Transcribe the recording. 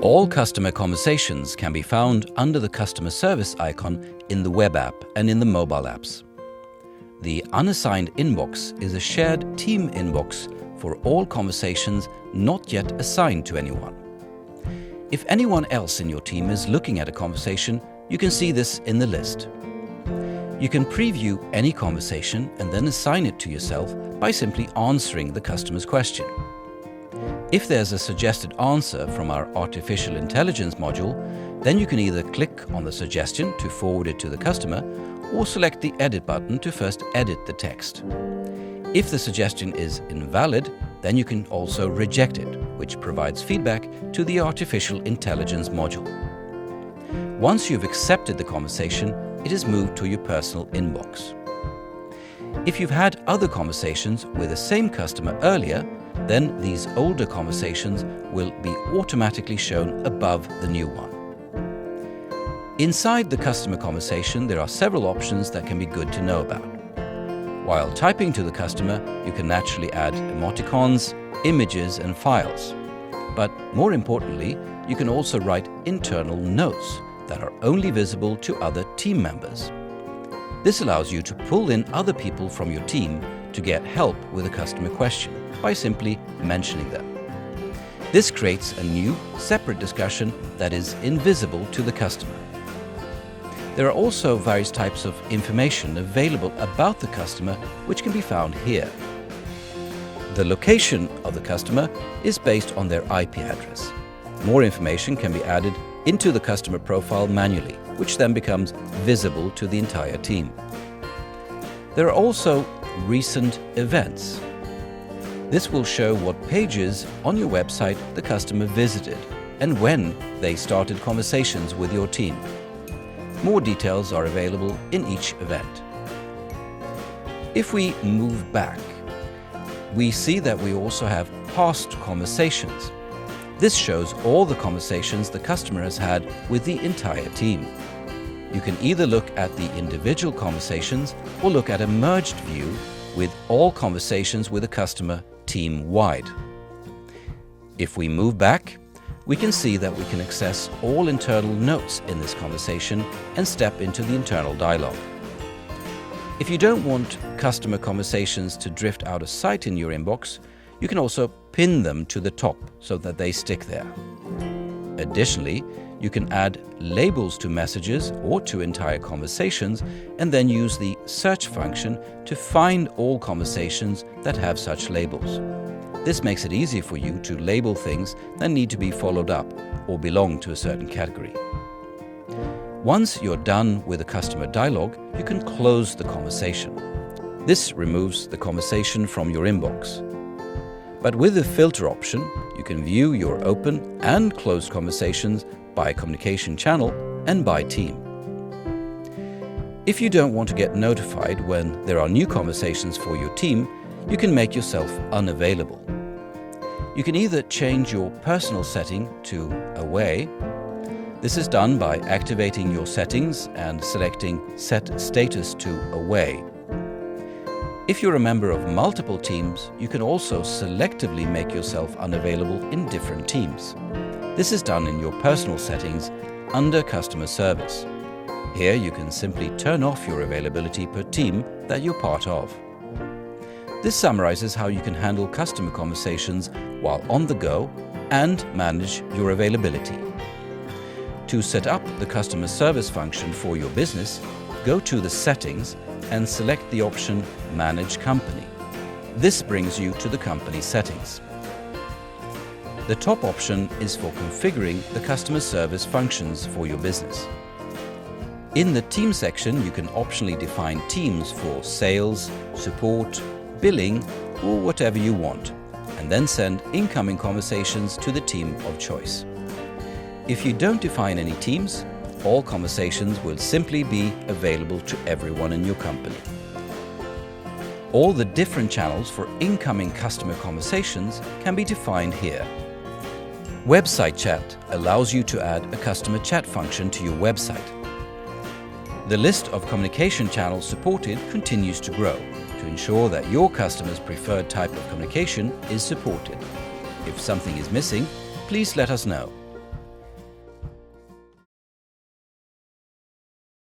All customer conversations can be found under the customer service icon in the web app and in the mobile apps. The unassigned inbox is a shared team inbox for all conversations not yet assigned to anyone. If anyone else in your team is looking at a conversation, you can see this in the list. You can preview any conversation and then assign it to yourself by simply answering the customer's question. If there's a suggested answer from our artificial intelligence module, then you can either click on the suggestion to forward it to the customer or select the edit button to first edit the text. If the suggestion is invalid, then you can also reject it, which provides feedback to the artificial intelligence module. Once you've accepted the conversation, it is moved to your personal inbox. If you've had other conversations with the same customer earlier, then these older conversations will be automatically shown above the new one. Inside the customer conversation, there are several options that can be good to know about. While typing to the customer, you can naturally add emoticons, images, and files. But more importantly, you can also write internal notes that are only visible to other team members. This allows you to pull in other people from your team to get help with a customer question by simply mentioning them. This creates a new, separate discussion that is invisible to the customer. There are also various types of information available about the customer which can be found here. The location of the customer is based on their IP address. More information can be added into the customer profile manually, which then becomes visible to the entire team. There are also recent events. This will show what pages on your website the customer visited and when they started conversations with your team. More details are available in each event. If we move back, we see that we also have past conversations. This shows all the conversations the customer has had with the entire team. You can either look at the individual conversations or look at a merged view with all conversations with a customer team-wide. If we move back, we can see that we can access all internal notes in this conversation and step into the internal dialogue. If you don't want customer conversations to drift out of sight in your inbox, you can also pin them to the top so that they stick there. Additionally, you can add labels to messages or to entire conversations and then use the search function to find all conversations that have such labels. This makes it easy for you to label things that need to be followed up or belong to a certain category. Once you're done with the customer dialogue, you can close the conversation. This removes the conversation from your inbox. But with the filter option, you can view your open and closed conversations by communication channel and by team. If you don't want to get notified when there are new conversations for your team, you can make yourself unavailable. You can either change your personal setting to away. This is done by activating your settings and selecting Set Status to Away. If you're a member of multiple teams, you can also selectively make yourself unavailable in different teams. This is done in your personal settings under Customer Service. Here you can simply turn off your availability per team that you're part of. This summarizes how you can handle customer conversations while on the go and manage your availability. To set up the customer service function for your business, go to the settings and select the option Manage Company. This brings you to the company settings. The top option is for configuring the customer service functions for your business. In the team section, you can optionally define teams for sales, support, billing, or whatever you want, and then send incoming conversations to the team of choice. If you don't define any teams, all conversations will simply be available to everyone in your company. All the different channels for incoming customer conversations can be defined here. Website chat allows you to add a customer chat function to your website. The list of communication channels supported continues to grow to ensure that your customer's preferred type of communication is supported. If something is missing, please let us know.